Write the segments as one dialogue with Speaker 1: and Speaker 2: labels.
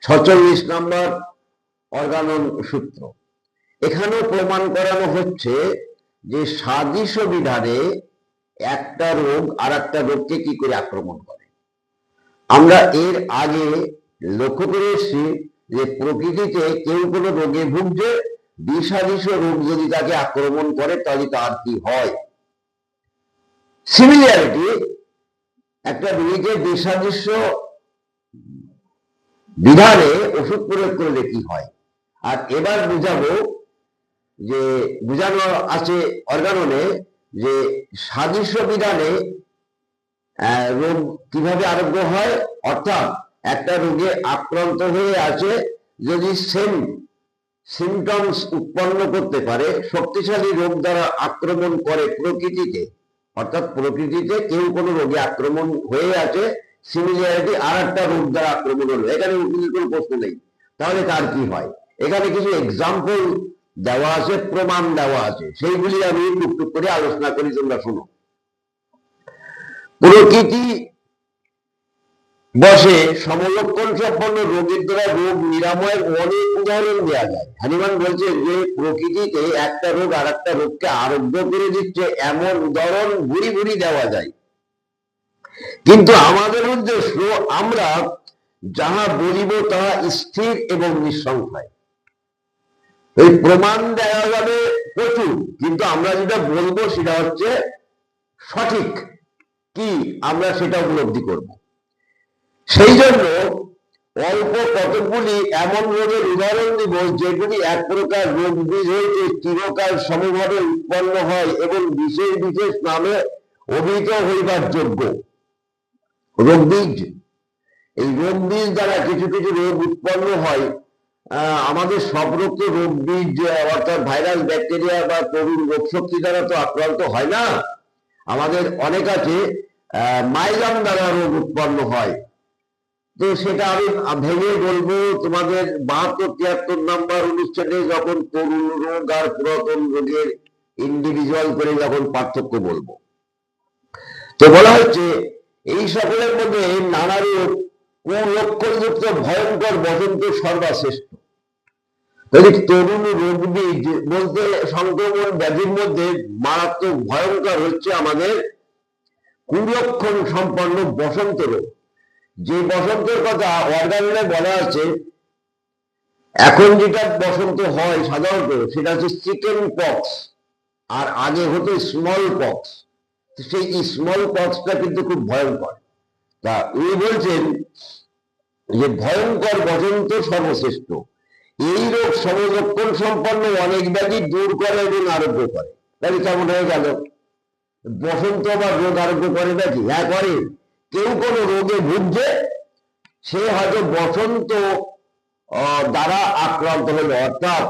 Speaker 1: 46 নম্বর Organon সূত্র। এখানেও প্রমাণ করানো হচ্ছে যে সাদৃশ্য বিধানে একটা রোগ আর একটা রোগকে কি করে আক্রমণ করে। আমরা এর আগে লক্ষ্য করে এসেছি যে প্রকৃতিতে কেউ কোনো রোগে ভুগছে, বিষাদৃশ্য রোগ যদি তাকে আক্রমণ করে তাহলে তার কি হয়। সিমিলারিটি, একটা রোগীকে বিষাদৃশ্য বিধানে ওষুধ প্রয়োগ করলে কি হয়। আর এবার বুঝাবো যে বুঝানো আছে অর্গাননে যে সাদৃশ্য বিধানে রোগ কিভাবে আরোগ্য হয়। অর্থাৎ একটা রোগে আক্রান্ত হয়ে আছে, যদি সেম সিমটমস উৎপন্ন করতে পারে, শক্তিশালী রোগ দ্বারা আক্রমণ করে প্রকৃতিতে, অর্থাৎ প্রকৃতিতে কেউ কোনো রোগে আক্রমণ হয়ে আছে, সিমিলারিটি আর একটা রোগ দ্বারা আক্রমণ হলো, এখানে কোনো প্রশ্ন নেই, তাহলে তার কি হয়। এখানে কিছু এক্সাম্পল দেওয়া আছে, প্রমাণ দেওয়া আছে, সেইগুলি আমি টুকটুক করে আলোচনা করি, তোমরা শোনো। প্রকৃতি বসে সমলক্ষণ সম্পন্ন রোগের দ্বারা রোগ নিরাময়ের অনেক উদাহরণ দেওয়া যায়। হনুমান বলছে যে প্রকৃতিতে একটা রোগ আর একটা রোগকে আরোগ্য করে দিচ্ছে, এমন উদাহরণ ভুরি ভুরি দেওয়া যায়। কিন্তু আমাদের উদ্দেশ্য আমরা যাহা বলিব তাহা স্থির এবং নিঃসংশয়। এই প্রমাণ দেওয়া যাবে প্রচুর, কিন্তু আমরা যেটা বলবো সেটা হচ্ছে সঠিক কি, আমরা সেটা উপলব্ধি করব। সেই জন্য অল্প কতগুলি এমন রোগের উদাহরণ দিব যেগুলি এক প্রকার রোগ বীজ হইতে চিরকাল সমভাবে উৎপন্ন হয় এবং বিশেষ বিশেষ নামে অভিহিত হইবার যোগ্য। রোগ বীজ, এই রোগ বীজ দ্বারা কিছু কিছু রোগ উৎপন্ন হয়। আমাদের সব রোগ তো রোগ বীজ অর্থাৎ ভাইরাস, ব্যাকটেরিয়া বা করুণ রোগ শক্তি দ্বারা তো আক্রান্ত হয় না। আমাদের অনেক আছে মাইলাম দ্বারা রোগ উৎপন্ন হয়। তো সেটা আমি ভেঙে বলবো তোমাদের 72-73 নম্বর অনুষ্ঠানে, যখন করুণ রোগ আর পুরাতন রোগের ইন্ডিভিজুয়াল করে যখন পার্থক্য বলবো। তো বলা হচ্ছে এই সকলের মধ্যে নানা রোগ কুলক্ষণযুক্ত ভয়ঙ্কর বসন্ত সর্বশ্রেষ্ঠ। তাহলে তরুণ রোগ বীজ বলতে সংক্রমণ ব্যাধির মধ্যে মারাত্মক ভয়ঙ্কর হচ্ছে আমাদের কুলক্ষণ সম্পন্ন বসন্ত রোগ। যে বসন্তের কথা অর্গাননে বলা আছে, এখন যেটা বসন্ত হয় সাধারণত সেটা হচ্ছে চিকেন পক্স, আর আগে হতো স্মল পক্স। সেই স্মল পক্সটা কিন্তু খুব ভয়ঙ্কর। তা উনি বলছেন যে ভয়ঙ্কর বসন্ত সর্বশ্রেষ্ঠ। এই রোগ সমলক্ষণ সম্পন্ন অনেক ব্যাধি দূর করে এবং আরোগ্য করে। তাহলে কেমন হয়ে গেল, বসন্ত আবার রোগ আরোগ্য করে নাকি? হ্যাঁ করে। কেউ কোনো রোগে ভুগছে, সে হয়তো বসন্ত দ্বারা আক্রান্ত হলো, অর্থাৎ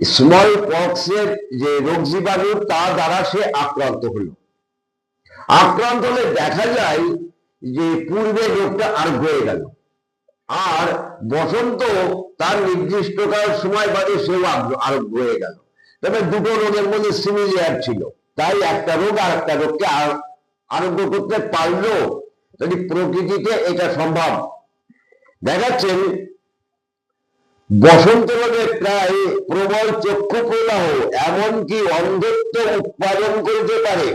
Speaker 1: স্মল পক্সের যে রোগ জীবাণু তার দ্বারা সে আক্রান্ত হলো। আক্রান্ত হলে দেখা যায় যে পূর্বে রোগটা আরোগ্য হয়ে গেল, আর বসন্ত তার নির্দিষ্টকাল সময় বাদে সেও আরোগ্য হয়ে গেল। তবে দুটো রোগের মধ্যে সিমিলার ছিল, তাই একটা রোগ আর একটা রোগকে আরোগ্য করতে পারলো। যদি প্রকৃতিতে এটা সম্ভব। দেখাচ্ছেন বসন্ত রোগে প্রায় প্রবল চক্ষু প্রদাহ, এমনকি অন্ধত্ব উৎপাদন করতে পারে।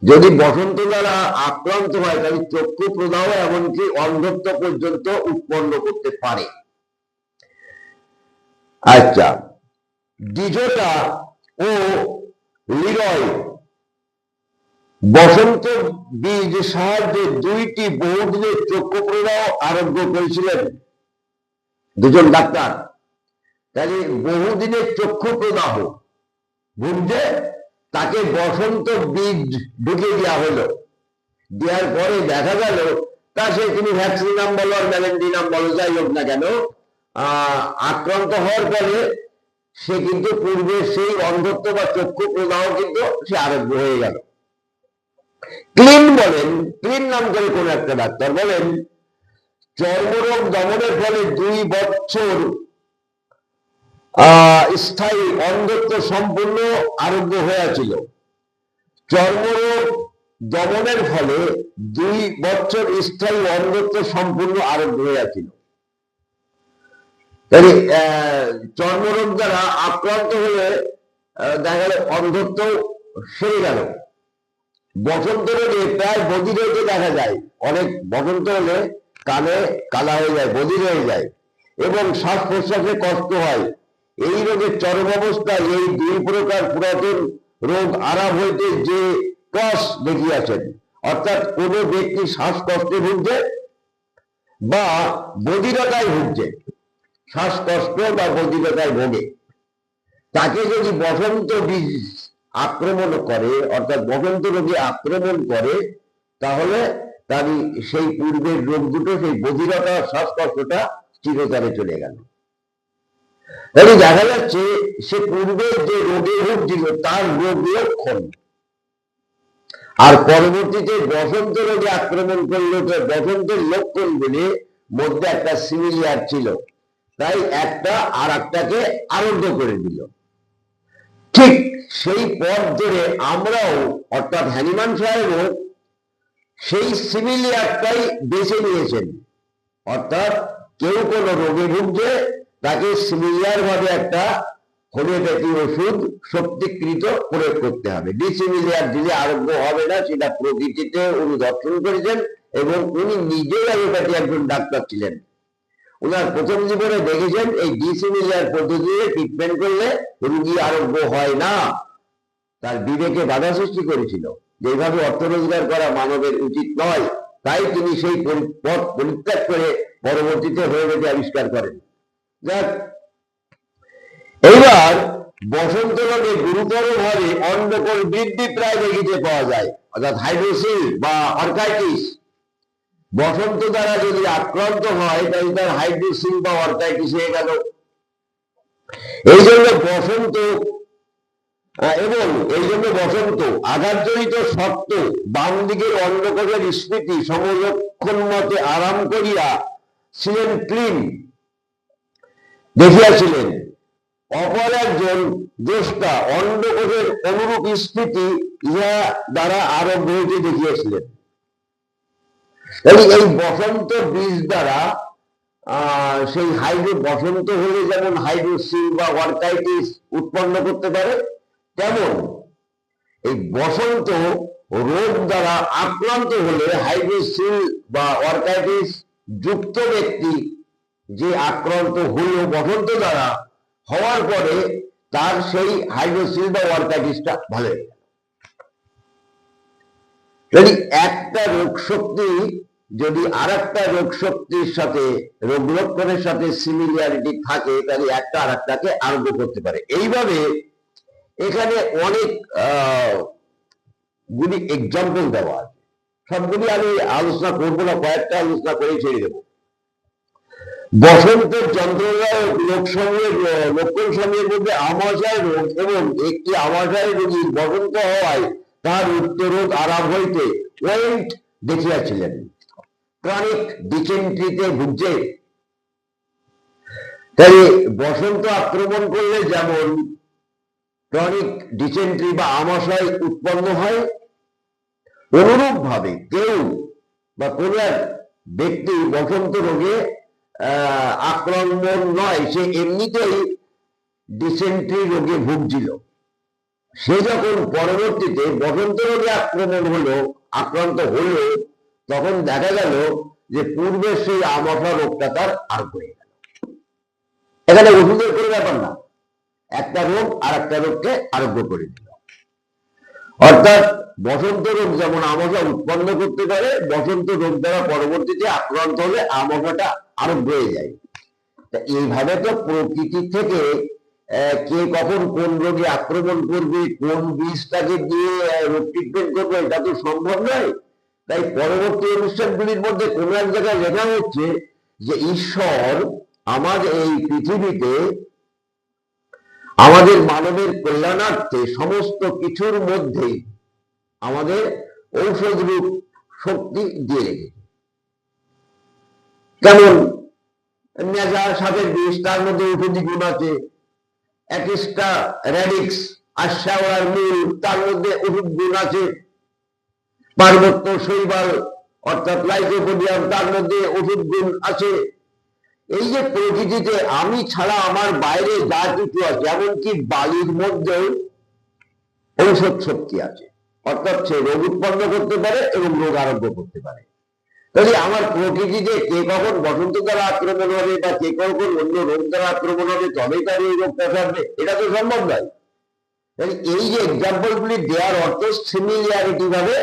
Speaker 1: যদি বসন্ত দ্বারা আক্রান্ত হয় তাহলে চক্ষু প্রদাহ এমনকি অন্ধত্ব পর্যন্ত উৎপন্ন করতে পারে। আচ্ছা, ডিজোটা ও লিরয় বসন্ত বীজ সাহায্যে দুইটি বহুদিনের চক্ষু প্রদাহ আরোগ্য করেছিলেন দুজন ডাক্তার। তাই বহুদিনের চক্ষু প্রদাহ ভুগছে, তাকে বসন্ত বীজ ঢুকিয়ে দেওয়া হলো। দেওয়ার পরে দেখা গেল তা সে তুমি ভ্যাকসিনাম বলো আর ম্যালেন্ডিনাম বলো, যাই হোক না কেন, আক্রান্ত হওয়ার পরে সে কিন্তু পূর্বে সেই অন্ধত্ব বা চক্ষু প্রদাহ কিন্তু সে আরোগ্য হয়ে গেল। ক্লিন বলেন, ক্লিন নাম করে কোন একটা ডাক্তার বলেন, চর্মরোগ দমনের ফলে 2 বছর স্থায়ী অন্ধত্ব সম্পূর্ণ আরোগ্য হয়েছিল। চর্মরোগ দমনের ফলে 2 বছর স্থায়ী অন্ধত্ব সম্পূর্ণ আরোগ্য হয়েছিল। তাই চর্মরোগ দ্বারা আক্রান্ত হলে দেখা গেল অন্ধত্ব সেরে গেল। বসন্ত রোগে প্রায় বধির হতে দেখা যায়, অনেক বসন্ত হলে কানে কালা হয়ে যায়, বধির হয়ে যায় এবং শ্বাস প্রশ্বাসে কষ্ট হয়। এই রোগের চরম অবস্থায় এই 2 প্রকার পুরাতন রোগ আরাম হইতে যে ক্রস দেখিয়াছেন, অর্থাৎ কোন ব্যক্তি শ্বাসকষ্টে ভুগছে বা বধিরতায় ভুগছে, শ্বাসকষ্ট বা বধিরতায় ভোগে, তাকে যদি বসন্ত বীজ আক্রমণ করে, অর্থাৎ বসন্ত রোগে আক্রমণ করে, তাহলে তার সেই পূর্বের রোগ দুটো, সেই বধিরতা শ্বাসকষ্টটা চিরতরে চলে গেল। তাহলে দেখা যাচ্ছে সে পূর্বের যে রোগে ভুগছিল তার রোগ লক্ষণ, আর পরবর্তীতে বসন্ত রোগে আক্রমণ করলো, তো বসন্তের লক্ষণগুলির মধ্যে একটা সিমিলিয়ার ছিল, তাই একটা আর একটাকে আরোগ্য করে দিল। ঠিক সেই পথ ধরে আমরাও, অর্থাৎ হ্যানিম্যান সাহেবও সেই সিমিলিয়ারটাই বেছে নিয়েছেন, অর্থাৎ কেউ কোনো রোগে ভুগছে তাকে সিমিলিয়ার ভাবে একটা হোমিওপ্যাথি ওষুধ শক্তিকৃত প্রয়োগ করতে হবে। ডিসিমিলিয়ার দিলে আরোগ্য হবে না, সেটা প্রকৃতিতে উনি দর্শন করেছেন এবং উনি নিজেই হোমিওপ্যাথি একজন ডাক্তার ছিলেন। ওনার প্রথম জীবনে দেখেছেন এই ডিসিমিলিয়ার পদ্ধতিতে ট্রিটমেন্ট করলে রোগী আরোগ্য হয় না। তার বিবেকে বাধা সৃষ্টি করেছিল, যেভাবে অর্থ রোজগার করা মানবের উচিত নয়, তাই তিনি সেই পথ পরিত্যাগ করে পরবর্তীতে হোমিওপ্যাথি আবিষ্কার করেন। যাক, এইবার বসন্ত রোগে গুরুতর ভাবে অন্ডকোষ বৃদ্ধি প্রায় দেখিতে পাওয়া যায়, অর্থাৎ হাইড্রোসিল বা অর্কাইটিস। বসন্ত দ্বারা যদি আক্রান্ত হয় তাহলে তার হাইড্রোসিল বা অর্কাইটিস হয়ে গেল। এই জন্য বসন্ত আঘাতজনিত শক্ত বাম দিকের অন্ডকোষের স্মৃতি সমলক্ষণ মতে আরাম করিয়া ছিলেন ক্লিন দেখিয়াছিলেন। অপর একজন দ্রষ্টা অন্ডকোষের অনুরূপ স্মৃতি ইহা দ্বারা আরোগ্য হইতে দেখিয়াছিলেন। এই বসন্ত বীজ দ্বারা সেই বসন্ত হলে যেমন হাইড্রোসিল বা অর্কাইটিস উৎপন্ন করতে পারে, তেমন এই বসন্ত রোগ দ্বারা আক্রান্ত হলে হাইড্রোসিল বা অর্কাইটিস যুক্ত ব্যক্তি যে আক্রান্ত হলো বসন্ত দ্বারা, হওয়ার পরে তার সেই হাইড্রোসিল বা অর্কাইটিসটা ভালো হয়ে গেল। যদি একটা রোগ শক্তি যদি আর একটা রোগ শক্তির সাথে, রোগ লক্ষণের সাথে সিমিলিয়ারিটি থাকে, তাহলে একটা আর একটাকে আরোগ্য করতে পারে। এইভাবে এখানে অনেক গুলি এক্সাম্পল দেওয়া আছে, সবগুলি আমি আলোচনা করবো না, কয়েকটা আলোচনা করে ছেড়ে দেবো। বসন্তের যন্ত্রণাদায়ক লক্ষণ সমূহের মধ্যে আমাশয় রোগ এবং একটি আমাশয় রোগীর বসন্ত হওয়ায় তার উক্ত রোগ আরাম হইতে ওয়েন্ট দেখিয়াছিলেন। ক্রনিক ডিসেন্ট্রিতে ভুগছে, তাই বসন্ত আক্রমণ করলে যেমন ক্রনিক ডিসেন্ট্রি বা আমাশয় উৎপন্ন হয়, অনুরূপ ভাবে কেউ বা কোন এক ব্যক্তি বসন্ত রোগে আক্রমণ নয়, সে এমনিতেই ডিসেন্ট্রি রোগে ভুগছিল, সে যখন পরবর্তীতে বসন্ত রোগে আক্রান্ত হলো, তখন দেখা গেল যে পূর্বের সেই আমাশা রোগটা তার আরোগ্য হয়ে গেল। এখানে ওষুধের কোনো ব্যাপার না, একটা রোগ আর একটা রোগকে আরোগ্য করে দিল। অর্থাৎ বসন্ত রোগ যেমন আমাশা উৎপন্ন করতে পারে, বসন্ত রোগ দ্বারা পরবর্তীতে আক্রান্ত হলে আমাশাটা আরোগ্য হয়ে যায়। এইভাবে তো প্রকৃতি থেকে কে কখন কোন রোগে আক্রমণ করবে, কোন বীজটাকে দিয়ে রোগ ট্রিটমেন্ট করবে, এটা তো সম্ভব নয়। তাই পরবর্তী অনুষ্ঠানগুলির মধ্যে কোন এক জায়গায় লেখা হচ্ছে যে ঈশ্বর আমাদের এই পৃথিবীতে আমাদের মানবের কল্যাণার্থে সমস্ত কিছুর মধ্যে আমাদের ঔষধ রূপ শক্তি দিয়ে রেখেছে। যেমন নেজার সাপের বিষ, তার মধ্যে ঔষধি গুণ আছে। অ্যাকিস্টা রেডিক্স আশাওয়ার মূল, তার মধ্যে ওষুধ গুণ আছে। পার্বত্য শৈবাল অর্থাৎ লাইকোপোডিয়াম, তার মধ্যে ওষুধ গুণ আছে। এই যে প্রকৃতিতে আমি ছাড়া আমার বাইরে যা কিছু আছে, এমনকি বালির মধ্যেও ঔষধ শক্তি আছে, অর্থাৎ সে রোগ উৎপন্ন করতে পারে এবং রোগ আরোগ্য করতে পারে। তাহলে আমার প্রকৃতিতে কে কখন বসন্ত দ্বারা আক্রমণ হবে বা কে কখন অন্য রোগ দ্বারা আক্রমণ হবে তবেই তার এই রোগটা থাকবে, এটা তো সম্ভব নয়। এই যে এক্সাম্পল গুলি দেওয়ার অর্থ সিমিলিয়ারিটি ভাবে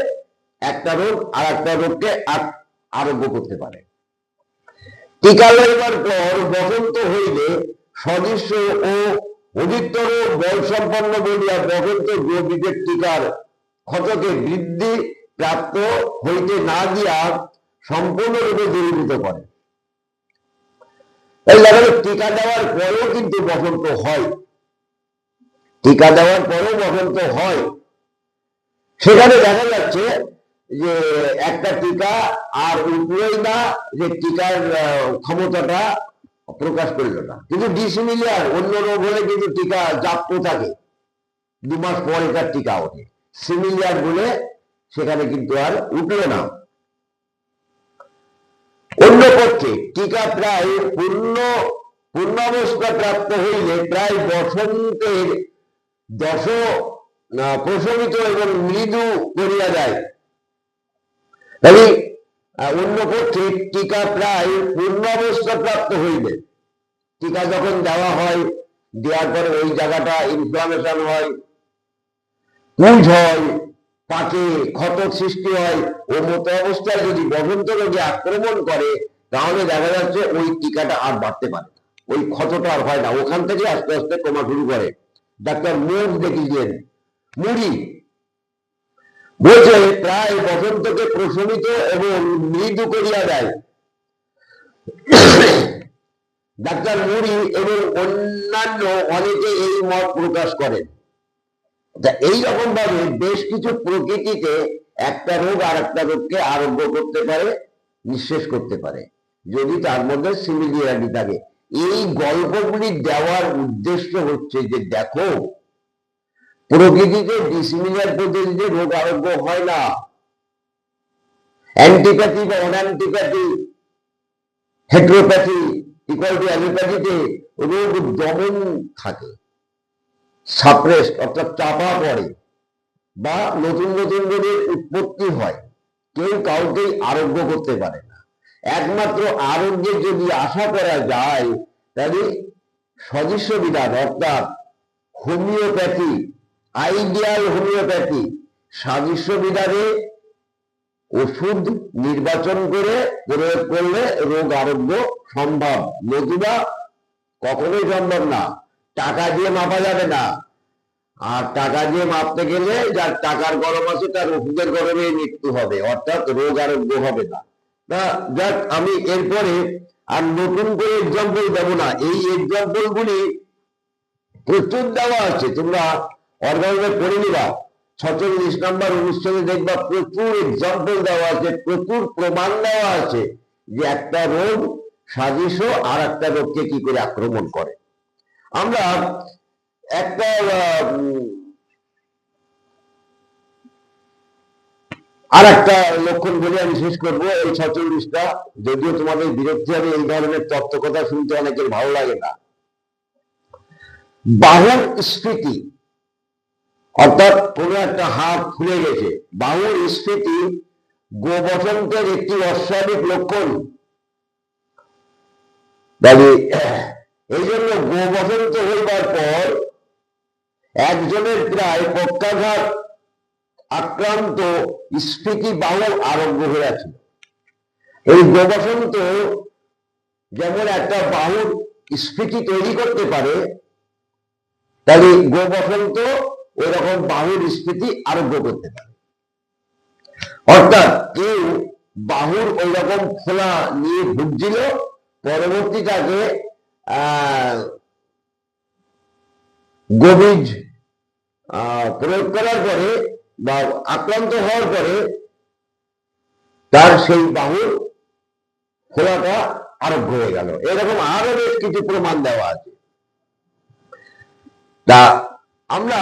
Speaker 1: একটা রোগ আর একটা রোগকে আরোগ্য করতে পারে। টিকা লইবার পর বসন্ত হইলে সদৃশ্য ও অধিকতর বল সম্পন্ন বলিয়া বসন্ত বীজের টিকার ক্ষতকে বৃদ্ধি প্রাপ্ত হইতে না দিয়া সম্পূর্ণরূপে দূরীভূত করে। এই লেভেলে টিকা দেওয়ার পরেও কিন্তু বসন্ত হয়, টিকা দেওয়ার পরেও বসন্ত হয়। সেখানে দেখা যাচ্ছে যে একটা টিকা আর উঠলই না, যে টিকার ক্ষমতাটা প্রকাশ করল না। কিন্তু ডিসিমিলিয়ার অন্য রোগ হলে কিন্তু টিকা জাপ্ত থাকে, 2 মাস পরে তার টিকা ওঠে। সিমিলিয়ার বলে সেখানে কিন্তু আর উঠল না। অন্য পক্ষে টিকা প্রায় পূর্ণাবস্থা প্রাপ্ত হইলে প্রায় বসন্তের প্রশমিত এবং মৃদু করিয়া যায়। তাহলে অন্য পক্ষে টিকা প্রায় পূর্ণাবস্থা প্রাপ্ত হইলে, টিকা যখন দেওয়া হয়, দেওয়ার পরে ওই জায়গাটা ইনফ্লামেশন হয়, পুঁজ হয়, পাকে ক্ষত সৃষ্টি হয়, ও মতো অবস্থায় যদি বসন্ত রোগে আক্রমণ করে তাহলে দেখা যাচ্ছে ওই টিকাটা আর বাড়তে পারে না, ওই ক্ষতটা আর হয় না, ওখান থেকে আস্তে আস্তে কমা শুরু করে। ডাক্তার মুখ দেখিয়েছেন, মুড়ি বলছে প্রায় বসন্তকে প্রশমিত এবং মৃদু করিয়া দেয়। ডাক্তার মুড়ি এবং অন্যান্য অনেকে এই মত প্রকাশ করেন। এইরকম ভাবে বেশ কিছু প্রকৃতিতে একটা রোগ আর একটা রোগকে আরোগ্য করতে পারে, নিঃশেষ করতে পারে, যদি তার মধ্যে সিমিলিয়ারিটি থাকে। এই গল্পগুলি দেওয়ার উদ্দেশ্য হচ্ছে যে দেখো, প্রকৃতিতে ডিসিমিলিয়ার পদ্ধতিতে রোগ আরোগ্য হয় না। অ্যান্টিপ্যাথি বা অনঅ্যান্টিপ্যাথি, হেটেরোপ্যাথি ইকুয়াল টু অ্যালোপ্যাথিতে রোগ দমন থাকে, সাপ্রেসড অর্থাৎ চাপা পড়ে, বা নতুন নতুন রোগের উৎপত্তি হয়, কেউ কাউকেই আরোগ্য করতে পারে না। একমাত্র আরোগ্যের যদি আশা করা যায় তাহলে সদৃশ্য বিধান অর্থাৎ হোমিওপ্যাথি, আইডিয়াল হোমিওপ্যাথি, সাদৃশ্য বিধানে ওষুধ নির্বাচন করে প্রয়োগ করলে রোগ আরোগ্য সম্ভব, নতুবা কখনোই সম্ভব না। টাকা দিয়ে মাপা যাবে না, আর টাকা দিয়ে মাপতে গেলে যার টাকার গরম আছে তার ওষুধের গরমে মৃত্যু হবে, অর্থাৎ রোগ আরোগ্য হবে না। যাক, আমি এরপরে আর নতুন করে এক্সাম্পল দেব না, এই এক্সাম্পল গুলি প্রচুর দেওয়া আছে, তোমরা অর্গানে পড়ে নিবা। 46 নম্বর অনুষ্ঠানে দেখবা প্রচুর এক্সাম্পল দেওয়া আছে, প্রচুর প্রমাণ দেওয়া আছে যে একটা রোগ সাদৃশ্য আর একটা রোগকে কি করে আক্রমণ করে। আমরা একটা আর একটা লক্ষণ বলে আমি শেষ করবো এই 46টা। যদিও তোমাদের বিরক্তি হবে, এই ধরনের তত্ত্ব কথা শুনতে অনেকের ভালো লাগে না। বাহুর স্ফীতি অর্থাৎ কোনো একটা হাত ফুলে গেছে, বাহুর স্ফীতি গোবসন্তের একটি অস্বাভাবিক লক্ষণ। এই জন্য গোবসন্ত হইবার পর একজনের প্রায় পক্ষাঘাত আক্রান্ত স্ফীতি বাহু আরোগ্য হয়েছিল। এই গোবসন্ত যেমন একটা বাহুর স্ফীতি তৈরি করতে পারে, তাহলে গোবসন্ত ওই রকম বাহুর স্ফীতি আরোগ্য করতে পারে। অর্থাৎ কেউ বাহুর ওই রকম ফোলা নিয়ে ভুগছিল, পরবর্তী তাকে গোবীজ প্রয়োগ করার পরে বা আক্রান্ত হওয়ার পরে তার সেই বাহুর ফোলাটা আরোগ্য হয়ে গেল। এরকম আরো বেশ কিছু প্রমাণ দেওয়া আছে। তা আমরা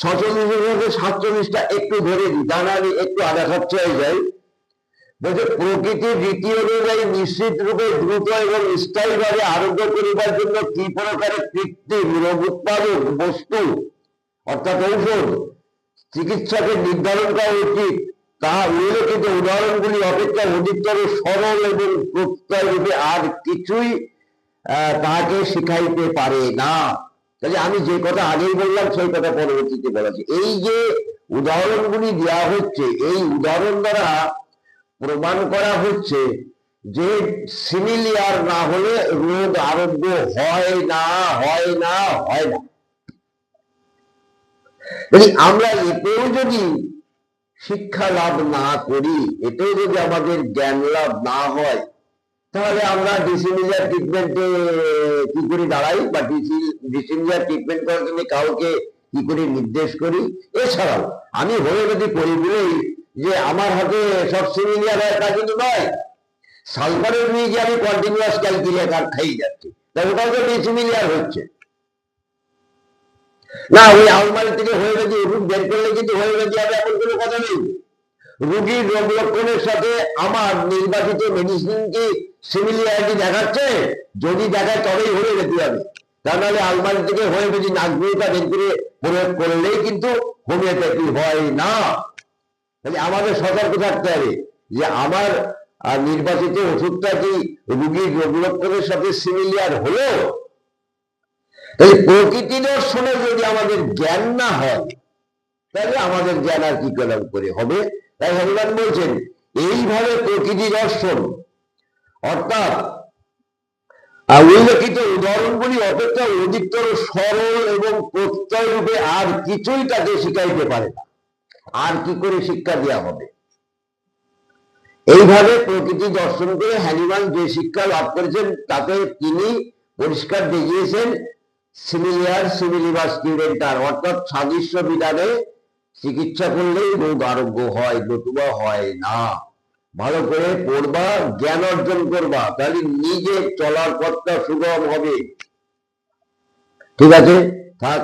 Speaker 1: 46 থেকে 47টা একটু ধরে দিই, তা না আমি একটু আধা খরচা হয়ে যাই। বলছে প্রকৃতির রীতি অনুযায়ী নিশ্চিত রূপে দ্রুত এবং স্থায়ীভাবে আরোগ্য করিবার জন্য কি প্রকারের কৃত্রিম রোগ উৎপাদক বস্তু অর্থাৎ ঔষধ চিকিৎসকের নির্ধারণ করা উচিত, তাহা উল্লেখিত উদাহরণগুলি অপেক্ষা অধিকতর সরল এবং প্রত্যয় রূপে আর কিছুই তাহাকে শিখাইতে পারে না। তাহলে আমি যে কথা আগেই বললাম সেই কথা পরবর্তীতে বলেছি। এই যে উদাহরণগুলি দেওয়া হচ্ছে, এই উদাহরণ দ্বারা প্রমাণ করা হচ্ছে যে সিমিলিয়ার না হলে রোগ আরোগ্য হয় না, হয় না, হয় না। আমরা এতেও যদি শিক্ষা লাভ না করি, এতেও যদি আমাদের জ্ঞান লাভ না হয়, তাহলে আমরা ডিসিমিলিয়ার ট্রিটমেন্টে কি করে দাঁড়াই বা ডিসিমিলিয়ার ট্রিটমেন্ট করার জন্য কাউকে কি করে নির্দেশ করি। এছাড়াও আমি হোমিওপ্যাথি করি বলেই যে আমার হাতে সব সিমিলিয়ার হয় তা কিন্তু নয়। সালফারের নিয়ে যে আমি কন্টিনিউয়াস ক্যালকুলেটার খাই যাচ্ছি, তা ওটাও তো ডিসিমিলিয়ার হচ্ছে না। ওই আলমারি থেকে হোমিওপ্যাথি ওষুধ বের করলে কিন্তু হোমিওপ্যাথি হবে এমন কোনো কথা নেই। রোগীর রোগ লক্ষণের সাথে আমার নির্বাচিত মেডিসিন কি সিমিলিয়ারিটি দেখাচ্ছে? যদি দেখায় তবেই হোমিওপ্যাথি হবে, তা নাহলে আলমারি থেকে হোমিওপ্যাথি নাকগুলিটা বের করে প্রয়োগ করলেই কিন্তু হোমিওপ্যাথি হয় না। তাহলে আমাদের সতর্ক থাকতে হবে যে আমার নির্বাচিত ওষুধটা কি রোগীর রোগ লক্ষণের সাথে সিমিলিয়ার হলো। তাহলে প্রকৃতি দর্শনে যদি আমাদের জ্ঞান না হয়, তাহলে আমাদের জ্ঞান আর কি করে হবে? তাই ভগবান বলছেন এইভাবে প্রকৃতি দর্শন অর্থাৎ উল্লেখিত উদাহরণগুলি অপেক্ষা অধিকতর সরল এবং প্রত্যয় রূপে আর কিছুই তাকে শিখাইতে পারে না। আর কি করে শিক্ষা দেওয়া হবে? এইভাবে প্রকৃতি দর্শন করে হ্যানিম্যান যে শিক্ষা লাভ করেছেন তাতে তিনি পরিষ্কার দেখিয়েছেন সিমিলিয়ার সিমিলিবাস কিউরেন্টার অর্থাৎ সাদৃশ্য বিধানে চিকিৎসা করলেই রোগ আরোগ্য হয়, নতুবা হয় না। ভালো করে পড়বা, জ্ঞান অর্জন করবা, তাহলে নিজের চলার পথটা সুগম হবে। ঠিক আছে, থাক।